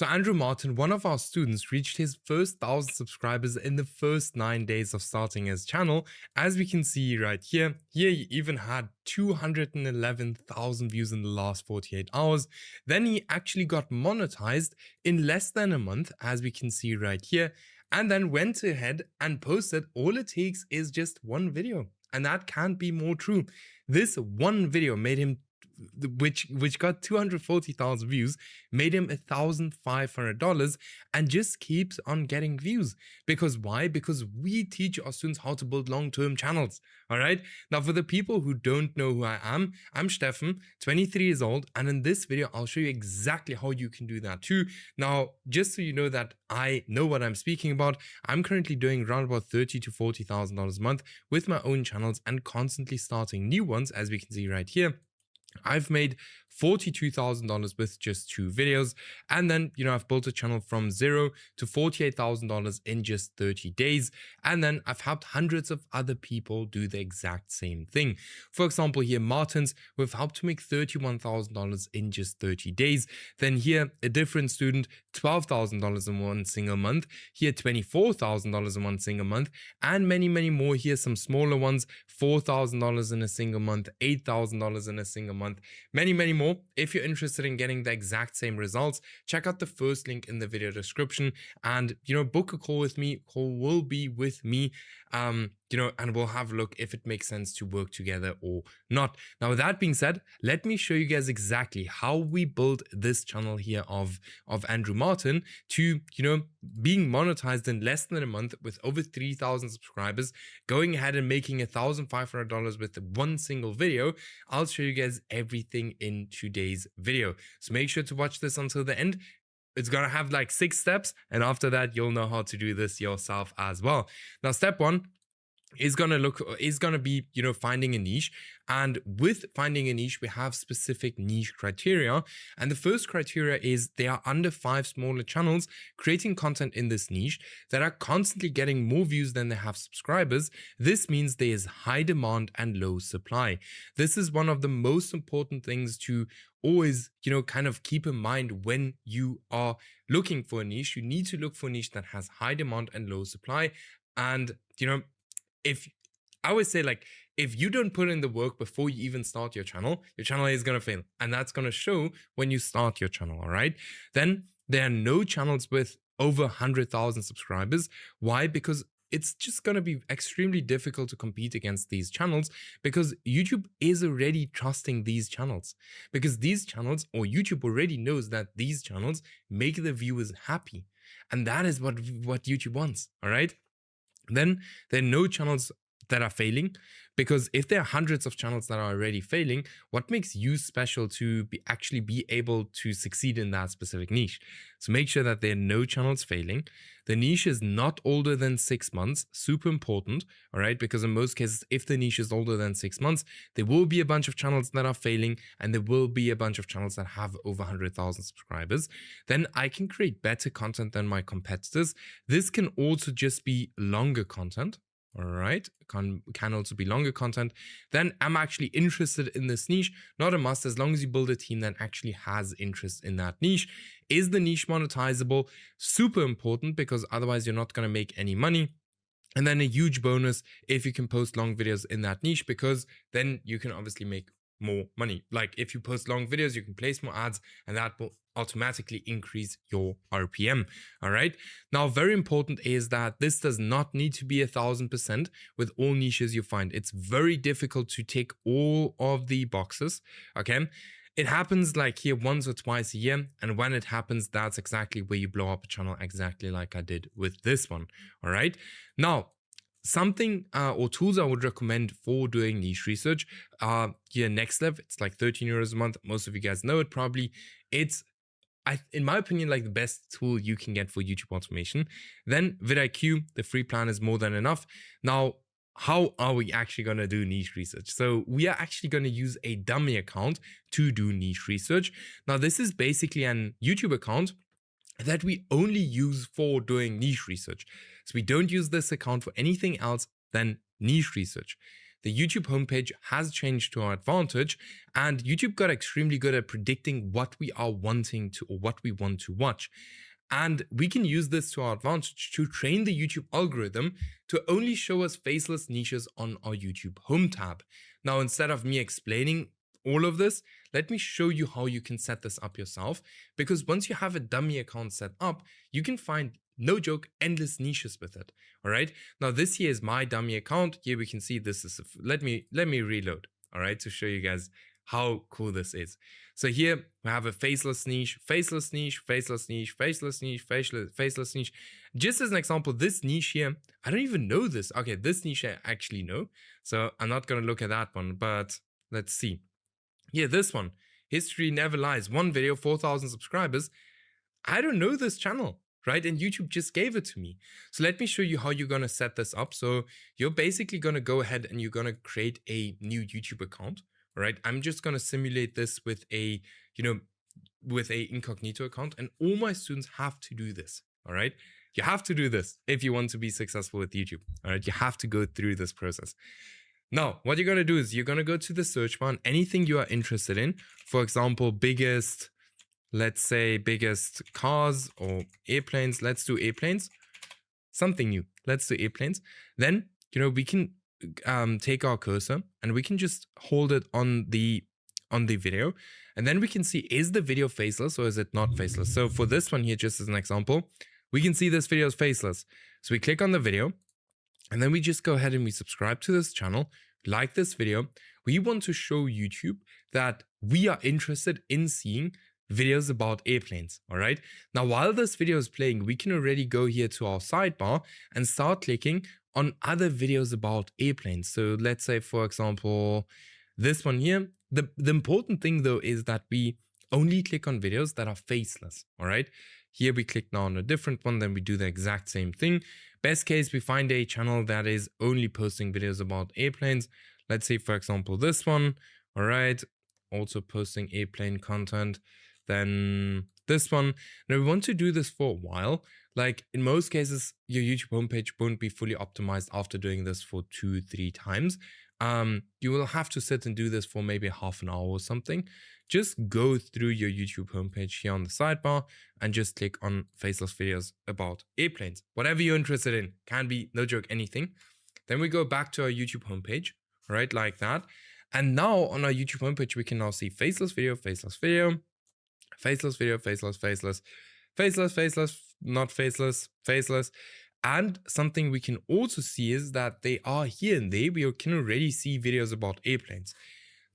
So Andrew Martin, one of our students, reached his first 1,000 subscribers in the first 9 days of starting his channel. As we can see right here, he even had 211,000 views in the last 48 hours. Then he actually got monetized in less than a month, as we can see right here, and then went ahead and posted. All it takes is just one video, and that can't be more true. This one video made him, which got 240,000 views, made him $1,500 and just keeps on getting views. Because why? Because we teach our students how to build long-term channels. All right. Now, for the people who don't know who I am, I'm Stefan, 23 years old, and in this video, I'll show you exactly how you can do that too. Now, just so you know that I know what I'm speaking about, I'm currently doing around about $30,000 to $40,000 a month with my own channels and constantly starting new ones, as we can see right here. I've made $42,000 with just 2 videos, and then I've built a channel from $0 to $48,000 in just 30 days, and then I've helped hundreds of other people do the exact same thing. For example, here Martins, we've helped to make $31,000 in just 30 days. Then here a different student, $12,000 in one single month, here $24,000 in one single month, and many more here, some smaller ones, $4,000 in a single month, $8,000 in a single month, many more. If you're interested in getting the exact same results, check out the first link in the video description and book a call with me. Call will be with me, and we'll have a look if it makes sense to work together or not. Now, with that being said, let me show you guys exactly how we built this channel here of Andrew Martin to being monetized in less than a month with over 3,000 subscribers, going ahead and making $1,500 with one single video. I'll show you guys everything in today's video, so make sure to watch this until the end. It's gonna have like 6 steps, and after that you'll know how to do this yourself as well. Now, step 1 is gonna be finding a niche, and with finding a niche we have specific niche criteria, and the first criteria is they are under 5 smaller channels creating content in this niche that are constantly getting more views than they have subscribers. This means there is high demand and low supply. This is one of the most important things to always kind of keep in mind when you are looking for a niche. You need to look for a niche that has high demand and low supply. And if I always say, like, if you don't put in the work before you even start your channel is going to fail. And that's going to show when you start your channel. All right. Then there are no channels with over 100,000 subscribers. Why? Because it's just going to be extremely difficult to compete against these channels, because YouTube is already trusting these channels, because these channels, or YouTube already knows that these channels make the viewers happy. And that is what YouTube wants. All right. Then there are no channels that are failing, because if there are hundreds of channels that are already failing, what makes you special to actually be able to succeed in that specific niche? So make sure that there are no channels failing. The niche is not older than 6 months, super important, all right? Because in most cases, if the niche is older than 6 months, there will be a bunch of channels that are failing, and there will be a bunch of channels that have over 100,000 subscribers. Then I can create better content than my competitors. This can also just be longer content. All right, can also be longer content. Then I'm actually interested in this niche, not a must, as long as you build a team that actually has interest in that niche. Is the niche monetizable? Super important, because otherwise you're not going to make any money. And then a huge bonus if you can post long videos in that niche, because then you can obviously make more money. Like, if you post long videos, you can place more ads, and that will automatically increase your RPM. All right. Now, very important is that this does not need to be 1,000% with all niches you find. It's very difficult to tick all of the boxes. Okay. It happens like here once or twice a year, and when it happens, that's exactly where you blow up a channel, exactly like I did with this one. All right. Now, something or tools I would recommend for doing niche research here, Nextlev. It's like 13 euros a month. Most of you guys know it probably. It's, in my opinion, like the best tool you can get for YouTube automation. Then vidIQ, the free plan is more than enough. Now, how are we actually going to do niche research? So we are actually going to use a dummy account to do niche research. Now, this is basically an YouTube account that we only use for doing niche research. So we don't use this account for anything else than niche research. the YouTube homepage has changed to our advantage, and YouTube got extremely good at predicting what we are wanting to or what we want to watch. And we can use this to our advantage to train the YouTube algorithm to only show us faceless niches on our YouTube home tab. Now, instead of me explaining all of this, let me show you how you can set this up yourself, because once you have a dummy account set up, you can find, no joke, endless niches with it. All right. Now, this here is my dummy account. Here we can see this is, let me reload. All right. To show you guys how cool this is. So here we have a faceless niche, faceless niche, faceless niche, faceless niche, faceless niche. Just as an example, this niche here, I don't even know this. Okay, this niche I actually know. So I'm not going to look at that one, but let's see. Here, this one, history never lies. One video, 4,000 subscribers. I don't know this channel, right? And YouTube just gave it to me. So let me show you how you're going to set this up. So you're basically going to go ahead and you're going to create a new YouTube account. All right, I'm just going to simulate this with a, with a incognito account, and all my students have to do this. All right, you have to do this if you want to be successful with YouTube. All right, you have to go through this process. Now, what you're going to do is you're going to go to the search bar, and anything you are interested in, for example, let's say biggest cars or airplanes. Let's do airplanes, something new. Let's do airplanes. Then, we can take our cursor and we can just hold it on the video, and then we can see, is the video faceless or is it not faceless? So for this one here, just as an example, we can see this video is faceless. So we click on the video, and then we just go ahead and we subscribe to this channel, like this video. We want to show YouTube that we are interested in seeing videos about airplanes. All right. Now, while this video is playing, we can already go here to our sidebar and start clicking on other videos about airplanes. So let's say, for example, this one here. The important thing though is that we only click on videos that are faceless. All right. Here we click now on a different one, then we do the exact same thing. Best case, we find a channel that is only posting videos about airplanes. Let's say, for example, this one. All right. Also posting airplane content. Then this one. Now we want to do this for a while. Like in most cases, your YouTube homepage won't be fully optimized after doing this for 2-3 times. You will have to sit and do this for maybe half an hour or something. Just go through your YouTube homepage here on the sidebar and just click on faceless videos about airplanes. Whatever you're interested in, can be, no joke, anything. Then we go back to our YouTube homepage, right, like that. And now on our YouTube homepage, we can now see faceless video, faceless video, faceless video, faceless, faceless, faceless, faceless, not faceless, faceless. And something we can also see is that they are here and there. We can already see videos about airplanes.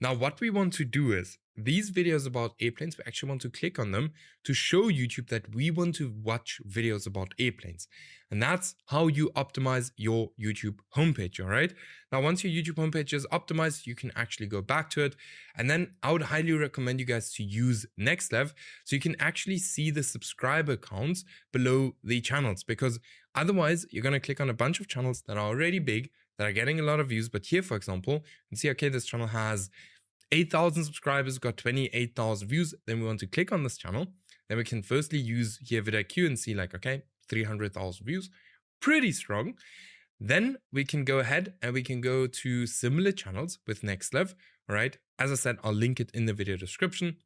Now, what we want to do is these videos about airplanes, we actually want to click on them to show YouTube that we want to watch videos about airplanes. And that's how you optimize your YouTube homepage, all right? Now, once your YouTube homepage is optimized, you can actually go back to it. And then I would highly recommend you guys to use FACELESS so you can actually see the subscriber counts below the channels, because otherwise you're going to click on a bunch of channels that are already big, that are getting a lot of views. But here, for example, you can see, okay, this channel has 8,000 subscribers, got 28,000 views. Then we want to click on this channel. Then we can firstly use here vidIQ and see like, okay, 300,000 views, pretty strong. Then we can go ahead and we can go to similar channels with FACELESS. All right. As I said, I'll link it in the video description.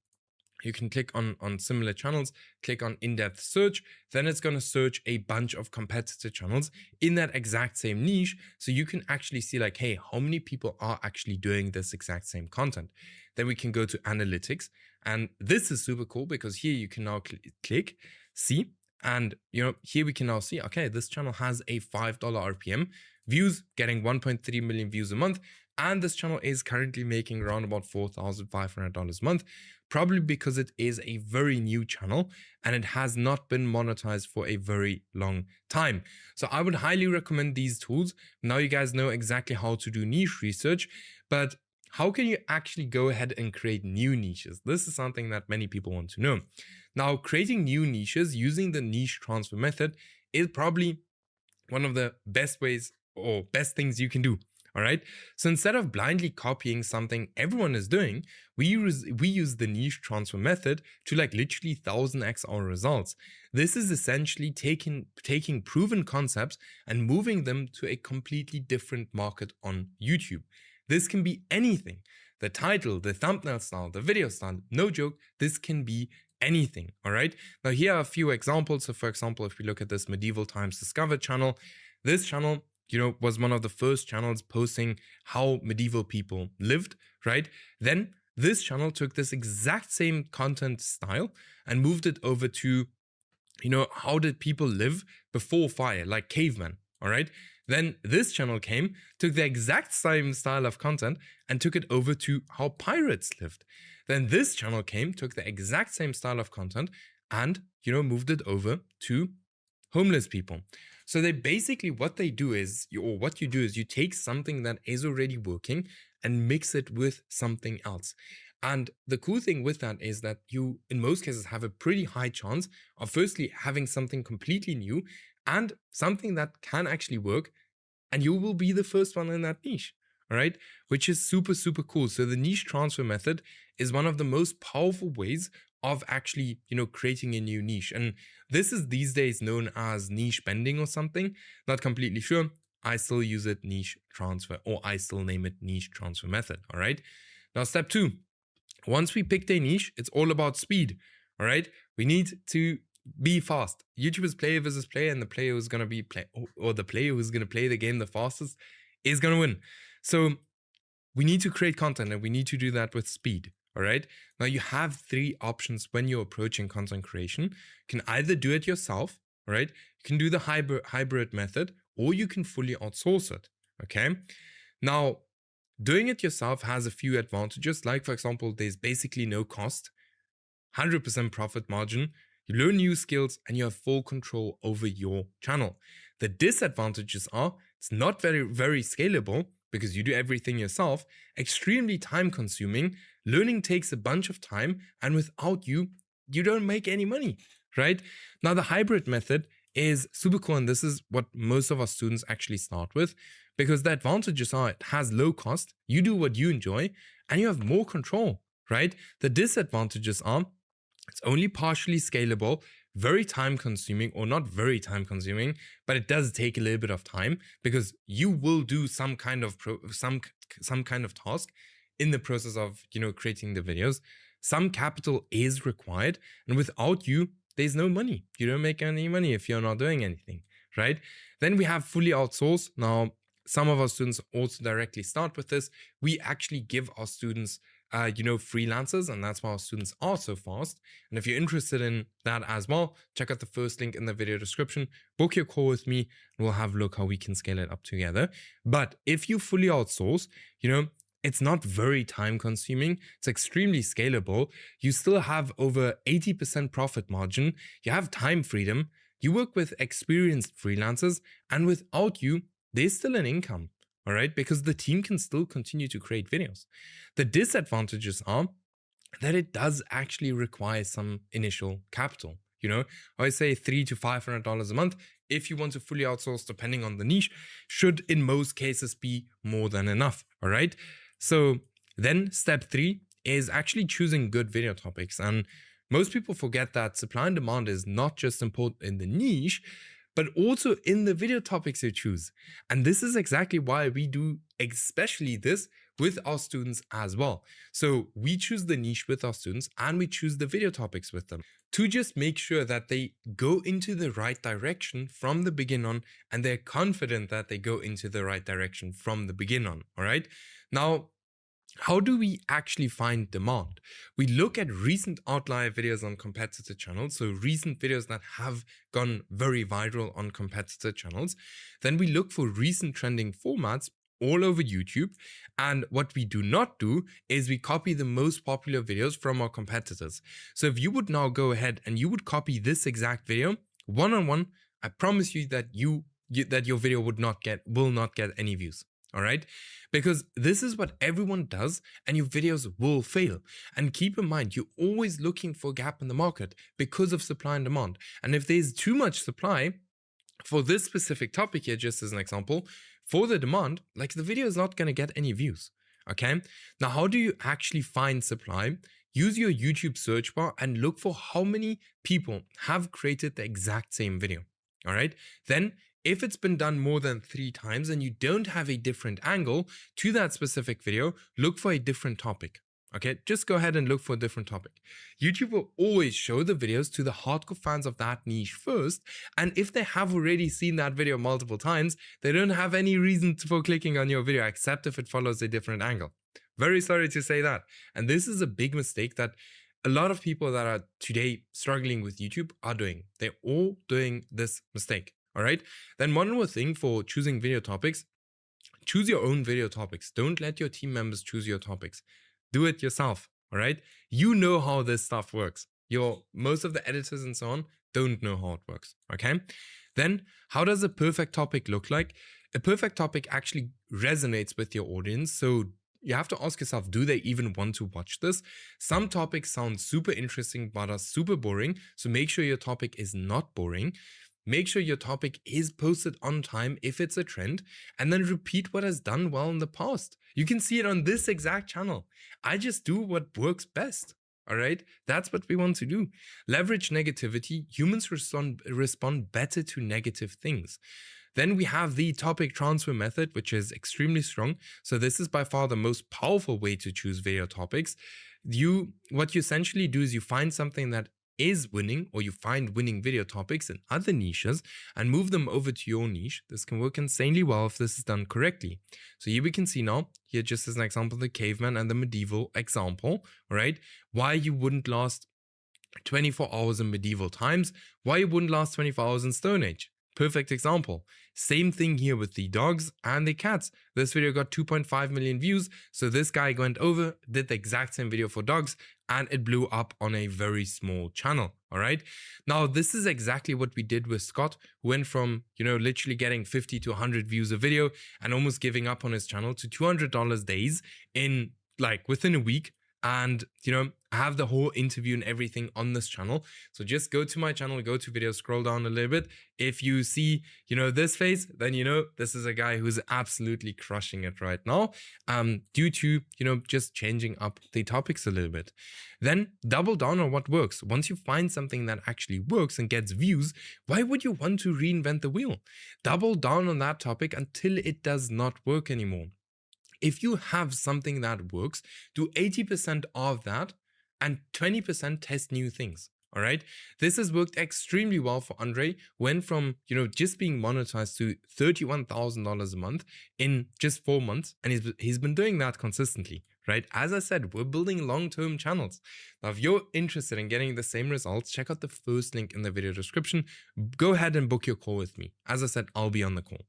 You can click on similar channels, click on in-depth search, then it's going to search a bunch of competitor channels in that exact same niche. So you can actually see like, hey, how many people are actually doing this exact same content? Then we can go to analytics. And this is super cool because here you can now click, see, and here we can now see, okay, this channel has a $5 RPM, views getting 1.3 million views a month. And this channel is currently making around about $4,500 a month, probably because it is a very new channel and it has not been monetized for a very long time. So I would highly recommend these tools. Now you guys know exactly how to do niche research, but how can you actually go ahead and create new niches? This is something that many people want to know. Now, creating new niches using the niche transfer method is probably one of the best ways or best things you can do. All right. So instead of blindly copying something everyone is doing, we use the niche transfer method to like literally 1000x our results. This is essentially taking proven concepts and moving them to a completely different market on YouTube. This can be anything. The title, the thumbnail style, the video style, no joke, this can be anything, all right? Now here are a few examples. So for example, if we look at this Medieval Times Discovered channel, this channel, was one of the first channels posting how medieval people lived, right? Then this channel took this exact same content style and moved it over to, how did people live before fire, like cavemen, all right? Then this channel came, took the exact same style of content and took it over to how pirates lived. Then this channel came, took the exact same style of content and, moved it over to homeless people. So they basically, what you do is you take something that is already working and mix it with something else. And the cool thing with that is that you, in most cases, have a pretty high chance of firstly having something completely new and something that can actually work, and you will be the first one in that niche, all right? Which is super, super cool. So the niche transfer method is one of the most powerful ways of actually, creating a new niche. And this is these days known as niche bending or something. Not completely sure. I still use it niche transfer, or I still name it niche transfer method, all right? Now, step 2. Once we picked a niche, it's all about speed, all right? We need to be fast. YouTube is player versus player, and the player who's going to be the player who's going to play the game the fastest is going to win. So we need to create content, and we need to do that with speed, all right? Now you have 3 options when you're approaching content creation. You can either do it yourself, all right? You can do the hybrid method, or you can fully outsource it, okay? Now, doing it yourself has a few advantages, like for example, there's basically no cost, 100% profit margin, you learn new skills, and you have full control over your channel. The disadvantages are it's not very, very scalable because you do everything yourself, extremely time consuming, learning takes a bunch of time, and without you don't make any money, right? Now the hybrid method is super cool, and this is what most of our students actually start with, because the advantages are it has low cost, you do what you enjoy, and you have more control, right? The disadvantages are it's only partially scalable, very time consuming, or not very time consuming, but it does take a little bit of time because you will do some kind of task in the process of, creating the videos. Some capital is required, and without you, there's no money. You don't make any money if you're not doing anything, right? Then we have fully outsourced. Now, some of our students also directly start with this. We actually give our students freelancers, and that's why our students are so fast. And if you're interested in that as well, check out the first link in the video description, book your call with me, and we'll have a look how we can scale it up together. But if you fully outsource, it's not very time consuming. It's extremely scalable. You still have over 80% profit margin. You have time freedom. You work with experienced freelancers, and without you, there's still an income. All right, because the team can still continue to create videos. The disadvantages are that it does actually require some initial capital. I say $300 to $500 a month if you want to fully outsource, depending on the niche, should in most cases be more than enough. All right. So then step 3 is actually choosing good video topics. And most people forget that supply and demand is not just important in the niche, but also in the video topics you choose. And this is exactly why we do especially this with our students as well. So we choose the niche with our students, and we choose the video topics with them to just make sure that they go into the right direction from the beginning on, and they're confident that they go into the right direction from the beginning on, all right? Now, how do we actually find demand? We look at recent outlier videos on competitor channels, so recent videos that have gone very viral on competitor channels. Then we look for recent trending formats all over YouTube. And what we do not do is we copy the most popular videos from our competitors. So if you would now go ahead and you would copy this exact video one-on-one, I promise you that that your video will not get any views. All right, because this is what everyone does, and your videos will fail. And keep in mind, you're always looking for a gap in the market because of supply and demand. And if there's too much supply for this specific topic here, just as an example, for the demand, like the video is not going to get any views. Okay, now how do you actually find supply? Use your YouTube search bar and look for how many people have created the exact same video. All right, then If it's been done more than 3 times and you don't have a different angle to that specific video, look for a different topic. Okay, just go ahead and look for a different topic. YouTube will always show the videos to the hardcore fans of that niche first, and if they have already seen that video multiple times, they don't have any reason for clicking on your video except if it follows a different angle. Very sorry to say that. And this is a big mistake that a lot of people that are today struggling with YouTube are doing. They're all doing this mistake. All right. Then one more thing for choosing video topics, choose your own video topics. Don't let your team members choose your topics. Do it yourself. All right. You know how this stuff works. Most of the editors and so on don't know how it works. Okay. Then how does a perfect topic look like? A perfect topic actually resonates with your audience. So you have to ask yourself, do they even want to watch this? Some topics sound super interesting but are super boring. So make sure your topic is not boring. Make sure your topic is posted on time if it's a trend, and then repeat what has done well in the past. You can see it on this exact channel. I just do what works best. All right, that's what we want to do. Leverage negativity. Humans respond better to negative things. Then we have the topic transfer method, which is extremely strong. So this is by far the most powerful way to choose video topics. What you essentially do is you find something that is winning, or you find winning video topics in other niches and move them over to your niche. This can work insanely well if this is done correctly. So here we can see now, here just as an example, the caveman and the medieval example, right? Why you wouldn't last 24 hours in medieval times, why you wouldn't last 24 hours in Stone Age. Perfect example. Same thing here with the dogs and the cats. This video got 2.5 million views. So this guy went over, did the exact same video for dogs, and it blew up on a very small channel. All right. Now, this is exactly what we did with Scott, who went from, literally getting 50 to 100 views a video and almost giving up on his channel to $200 days in within a week. And, have the whole interview and everything on this channel. So just go to my channel, go to videos, scroll down a little bit. If you see, this face, then this is a guy who's absolutely crushing it right now, due to, just changing up the topics a little bit. Then double down on what works. Once you find something that actually works and gets views, why would you want to reinvent the wheel? Double down on that topic until it does not work anymore. If you have something that works, do 80% of that and 20% test new things. All right. This has worked extremely well for Andre. Went from, just being monetized to $31,000 a month in just 4 months. And he's been doing that consistently, right? As I said, we're building long-term channels. Now, if you're interested in getting the same results, check out the first link in the video description. Go ahead and book your call with me. As I said, I'll be on the call.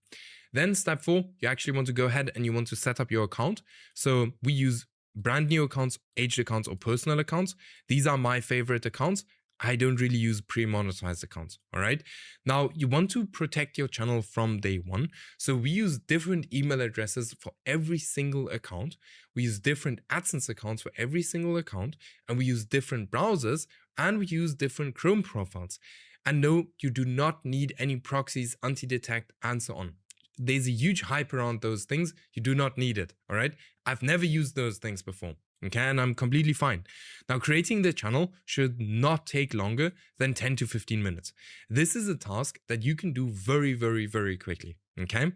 Then step 4, you actually want to go ahead and you want to set up your account. So we use brand new accounts, aged accounts, or personal accounts. These are my favorite accounts. I don't really use pre-monetized accounts. All right. Now you want to protect your channel from day one. So we use different email addresses for every single account. We use different AdSense accounts for every single account, and we use different browsers, and we use different Chrome profiles. And no, you do not need any proxies, anti-detect, and so on. There's a huge hype around those things. You do not need it. All right. I've never used those things before. Okay. And I'm completely fine. Now, creating the channel should not take longer than 10 to 15 minutes. This is a task that you can do very, very, very quickly. Okay.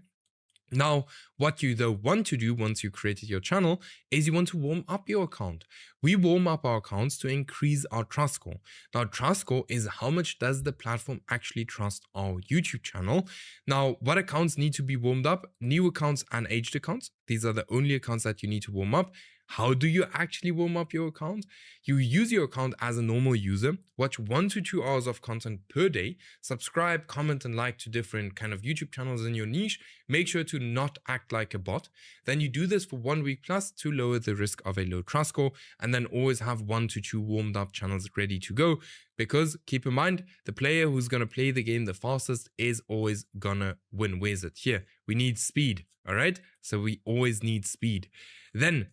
Now, what you though want to do once you created your channel is you want to warm up your account. We warm up our accounts to increase our trust score. Now, trust score is how much does the platform actually trust our YouTube channel. Now, what accounts need to be warmed up? New accounts and aged accounts. These are the only accounts that you need to warm up. How do you actually warm up your account? You use your account as a normal user, watch 1 to 2 hours of content per day, subscribe, comment, and like to different kind of YouTube channels in your niche. Make sure to not act like a bot. Then you do this for 1 week plus to lower the risk of a low trust score, and then always have 1 to 2 warmed up channels ready to go. Because keep in mind, the player who's going to play the game the fastest is always gonna win. Where's it? Here. We need speed. All right. So we always need speed. Then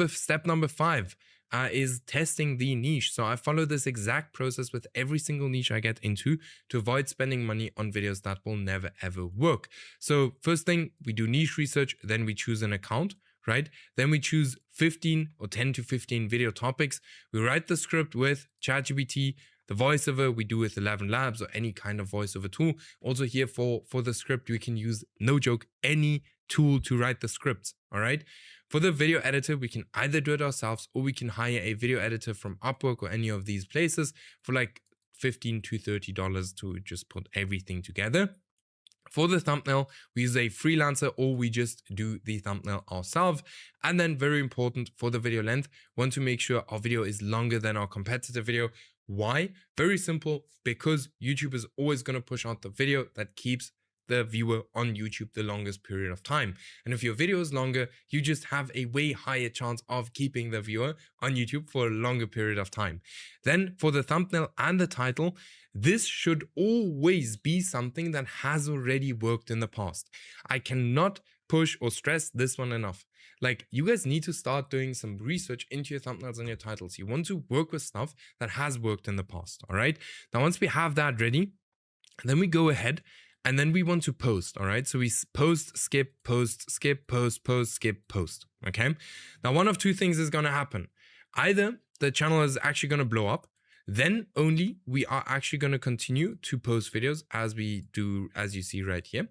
step number 5 is testing the niche. So I follow this exact process with every single niche I get into to avoid spending money on videos that will never ever work. So first thing, we do niche research, then we choose an account, right? Then we choose 15 or 10 to 15 video topics. We write the script with ChatGPT. The voiceover we do with 11 Labs or any kind of voiceover tool. Also here for the script, we can use, no joke, any tool to write the scripts, all right? For the video editor, we can either do it ourselves or we can hire a video editor from Upwork or any of these places for like $15 to $30 to just put everything together. For the thumbnail, we use a freelancer or we just do the thumbnail ourselves. And then very important for the video length, want to make sure our video is longer than our competitor video. Why? Very simple, because YouTube is always going to push out the video that keeps the viewer on YouTube the longest period of time. And if your video is longer, you just have a way higher chance of keeping the viewer on YouTube for a longer period of time. Then for the thumbnail and the title, this should always be something that has already worked in the past. I cannot push or stress this one enough. Like, you guys need to start doing some research into your thumbnails and your titles. You want to work with stuff that has worked in the past, all right? Now, once we have that ready, then we go ahead and then we want to post, all right? So we post, skip, post, skip, post, post, skip, post, okay? Now, one of two things is gonna happen. Either the channel is actually gonna blow up, then only we are actually gonna continue to post videos as we do, as you see right here.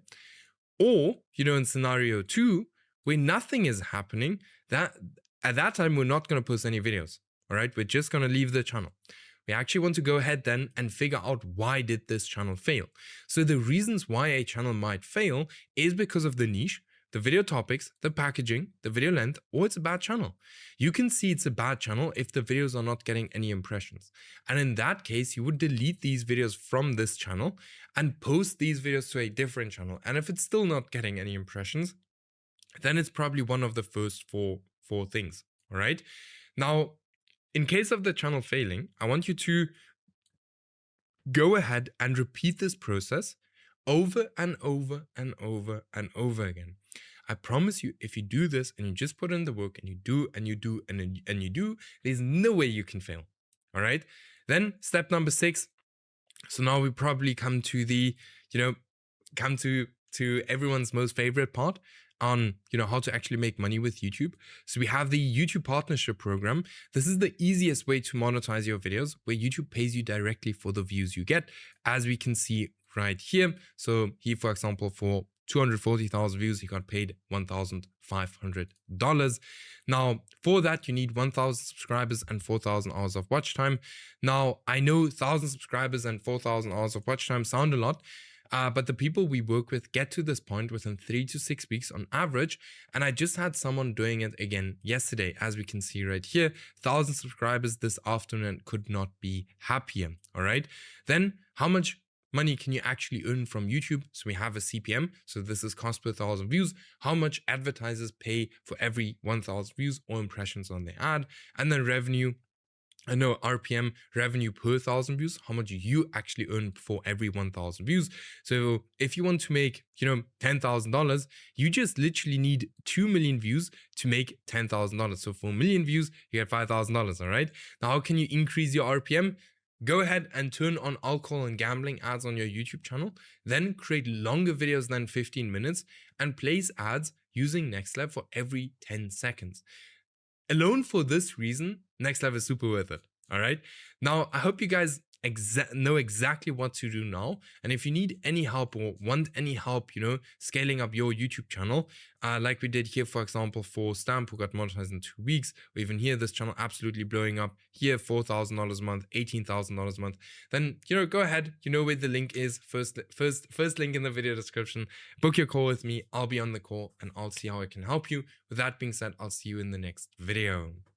Or, in scenario 2, where nothing is happening, that at that time, we're not gonna post any videos, all right? We're just gonna leave the channel. We actually want to go ahead then and figure out why did this channel fail. So the reasons why a channel might fail is because of the niche, the video topics, the packaging, the video length, or it's a bad channel. You can see it's a bad channel if the videos are not getting any impressions. And in that case, you would delete these videos from this channel and post these videos to a different channel. And if it's still not getting any impressions, then it's probably one of the first four things, all right? Now, in case of the channel failing, I want you to go ahead and repeat this process over and over and over and over again. I promise you, if you do this and you just put in the work and you do and you do and you do, there's no way you can fail. All right. Then step number 6. So now we probably come to the, come to everyone's most favorite part on, how to actually make money with YouTube. So we have the YouTube partnership program. This is the easiest way to monetize your videos, where YouTube pays you directly for the views you get, as we can see right here. So here, for example, for 240,000 views, he got paid $1,500. Now, for that, you need 1,000 subscribers and 4,000 hours of watch time. Now, I know 1,000 subscribers and 4,000 hours of watch time sound a lot, but the people we work with get to this point within 3 to 6 weeks on average. And I just had someone doing it again yesterday, as we can see right here. 1,000 subscribers this afternoon, could not be happier. All right. Then how much money can you actually earn from YouTube? So we have a CPM. So this is cost per 1,000 views. How much advertisers pay for every 1,000 views or impressions on their ad. And then revenue. RPM, revenue per 1,000 views, how much you actually earn for every 1,000 views. So if you want to make, $10,000, you just literally need 2 million views to make $10,000. So for a million views, you get $5,000, all right? Now, how can you increase your RPM? Go ahead and turn on alcohol and gambling ads on your YouTube channel, then create longer videos than 15 minutes and place ads using NextLab for every 10 seconds. Alone for this reason, NextLab is super worth it. All right. Now, I hope you guys know exactly what to do now. And if you need any help or want any help, scaling up your YouTube channel, like we did here, for example, for Stamp, who got monetized in 2 weeks, or even here, this channel absolutely blowing up here, $4,000 a month, $18,000 a month, then, go ahead, where the link is, first link in the video description, book your call with me. I'll be on the call and I'll see how I can help you. With that being said, I'll see you in the next video.